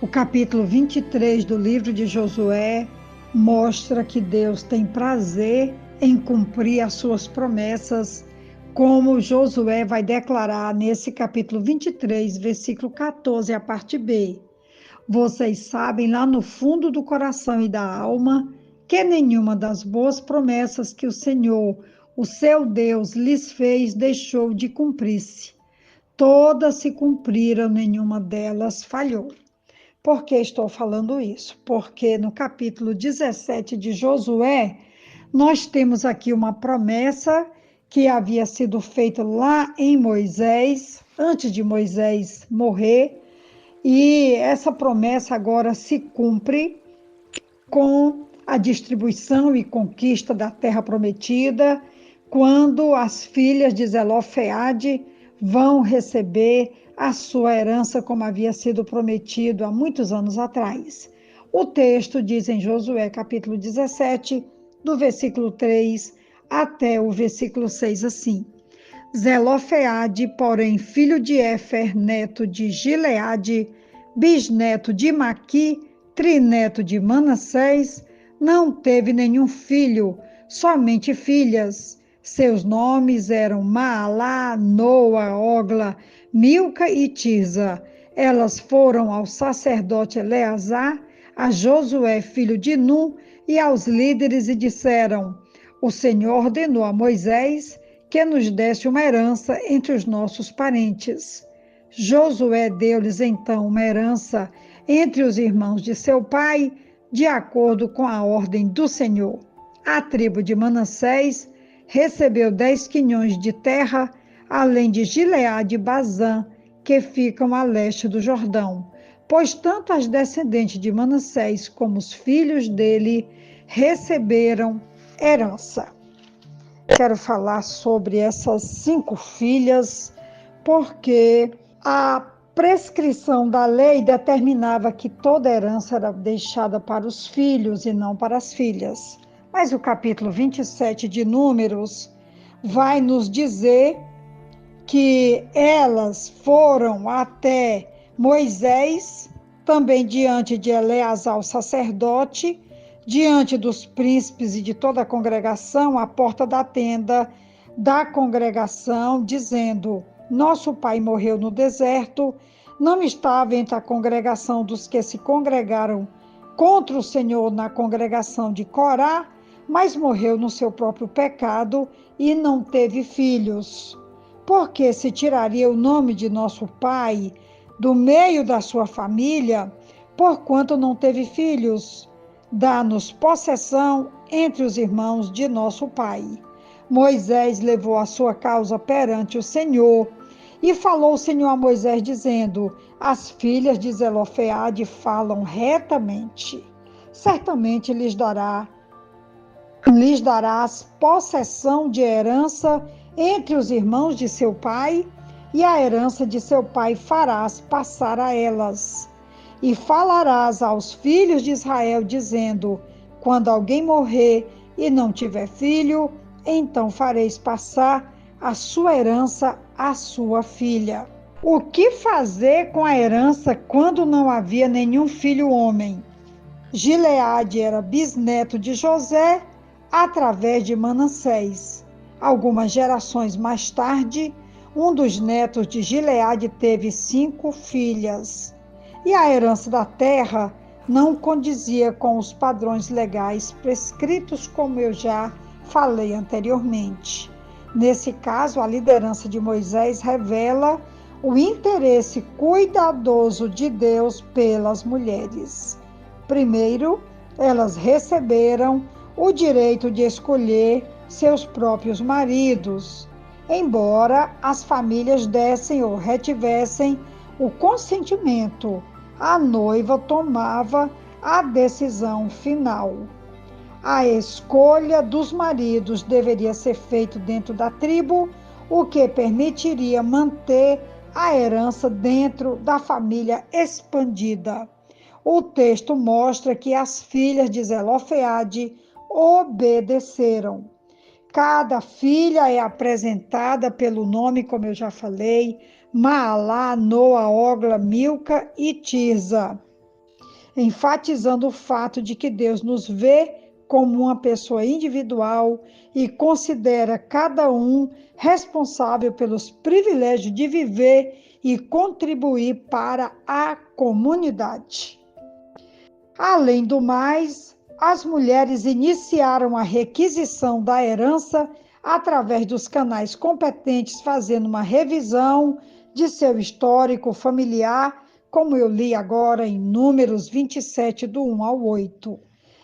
O capítulo 23 do livro de Josué mostra que Deus tem prazer em cumprir as suas promessas, como Josué vai declarar nesse capítulo 23, versículo 14, a parte B. Vocês sabem lá no fundo do coração e da alma que nenhuma das boas promessas que o Senhor, o seu Deus, lhes fez deixou de cumprir-se. Todas se cumpriram, nenhuma delas falhou. Por que estou falando isso? Porque no capítulo 17 de Josué, nós temos aqui uma promessa que havia sido feita lá em Moisés, antes de Moisés morrer, e essa promessa agora se cumpre com a distribuição e conquista da terra prometida, quando as filhas de Zelofeade vão receber a sua herança como havia sido prometido há muitos anos atrás. O texto diz em Josué capítulo 17, do versículo 3 até o versículo 6 assim: Zelofeade, porém, filho de Éfer, neto de Gileade, bisneto de Maqui, trineto de Manassés, não teve nenhum filho, somente filhas. Seus nomes eram Maalá, Noa, Ogla, Milca e Tirza. Elas foram ao sacerdote Eleazar, a Josué, filho de Nun, e aos líderes e disseram: O Senhor ordenou a Moisés que nos desse uma herança entre os nossos parentes. Josué deu-lhes então uma herança entre os irmãos de seu pai, de acordo com a ordem do Senhor. A tribo de Manassés recebeu 10 quinhões de terra, além de Gileade e Bazã, que ficam a leste do Jordão, pois tanto as descendentes de Manassés como os filhos dele receberam herança. Quero falar sobre essas 5 filhas, porque a prescrição da lei determinava que toda herança era deixada para os filhos e não para as filhas. Mas o capítulo 27 de Números vai nos dizer que elas foram até Moisés, também diante de Eleazar, o sacerdote, diante dos príncipes e de toda a congregação, à porta da tenda da congregação, dizendo: Nosso pai morreu no deserto, não estava entre a congregação dos que se congregaram contra o Senhor na congregação de Corá, mas morreu no seu próprio pecado e não teve filhos. Porque se tiraria o nome de nosso pai do meio da sua família, porquanto não teve filhos? Dá-nos possessão entre os irmãos de nosso pai. Moisés levou a sua causa perante o Senhor, e falou o Senhor a Moisés, dizendo: As filhas de Zelofeade falam retamente. Certamente lhes darás possessão de herança entre os irmãos de seu pai, e a herança de seu pai farás passar a elas. E falarás aos filhos de Israel, dizendo: Quando alguém morrer e não tiver filho, então fareis passar a sua herança à sua filha. O que fazer com a herança quando não havia nenhum filho homem? Gileade era bisneto de José, através de Manassés. Algumas gerações mais tarde, um dos netos de Gileade teve 5 filhas. E a herança da terra não condizia com os padrões legais prescritos, como eu já falei anteriormente. Nesse caso, a liderança de Moisés revela o interesse cuidadoso de Deus pelas mulheres. Primeiro, elas receberam o direito de escolher seus próprios maridos, embora as famílias dessem ou retivessem o consentimento, a noiva tomava a decisão final. A escolha dos maridos deveria ser feita dentro da tribo, o que permitiria manter a herança dentro da família expandida. O texto mostra que as filhas de Zelofeade obedeceram. Cada filha é apresentada pelo nome, como eu já falei: Maalá, Noa, Ogla, Milca e Tirza. enfatizando o fato de que Deus nos vê como uma pessoa individual e considera cada um responsável pelos privilégios de viver e contribuir para a comunidade. Além do mais, as mulheres iniciaram a requisição da herança através dos canais competentes, fazendo uma revisão de seu histórico familiar, como eu li agora em Números 27, do 1 ao 8.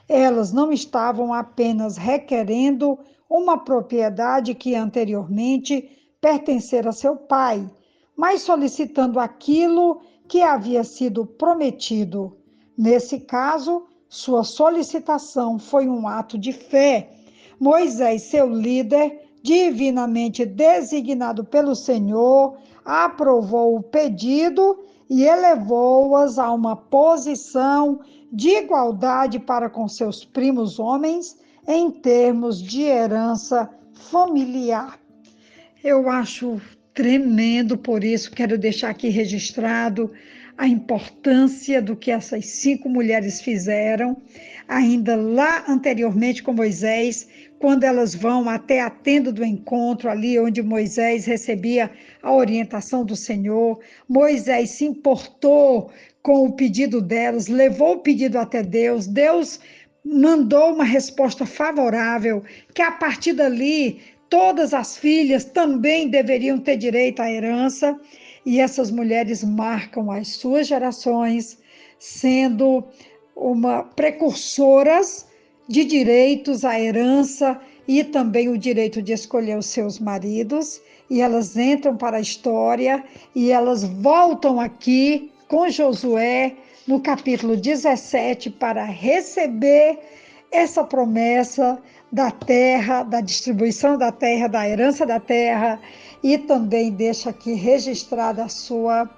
Elas não estavam apenas requerendo uma propriedade que anteriormente pertencera a seu pai, mas solicitando aquilo que havia sido prometido. Nesse caso, sua solicitação foi um ato de fé. Moisés, seu líder, divinamente designado pelo Senhor, aprovou o pedido e elevou-as a uma posição de igualdade para com seus primos homens em termos de herança familiar. Eu acho tremendo, por isso quero deixar aqui registrado a importância do que essas 5 mulheres fizeram, ainda lá anteriormente com Moisés, quando elas vão até a tenda do encontro, ali onde Moisés recebia a orientação do Senhor. Moisés se importou com o pedido delas, levou o pedido até Deus. Deus mandou uma resposta favorável, que a partir dali todas as filhas também deveriam ter direito à herança, e essas mulheres marcam as suas gerações, sendo precursoras de direitos à herança e também o direito de escolher os seus maridos, e elas entram para a história e elas voltam aqui com Josué no capítulo 17 para receber essa promessa da terra, da distribuição da terra, da herança da terra, e também deixa aqui registrada a sua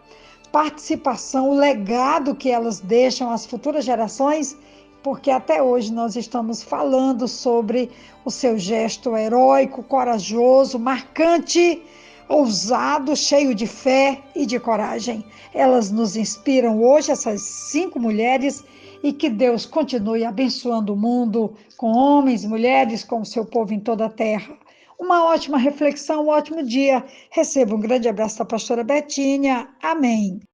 participação, o legado que elas deixam às futuras gerações, porque até hoje nós estamos falando sobre o seu gesto heróico, corajoso, marcante, ousado, cheio de fé e de coragem. Elas nos inspiram hoje, essas 5 mulheres, e que Deus continue abençoando o mundo com homens, mulheres, com o seu povo em toda a terra. Uma ótima reflexão, um ótimo dia. Receba um grande abraço da pastora Betinha. Amém.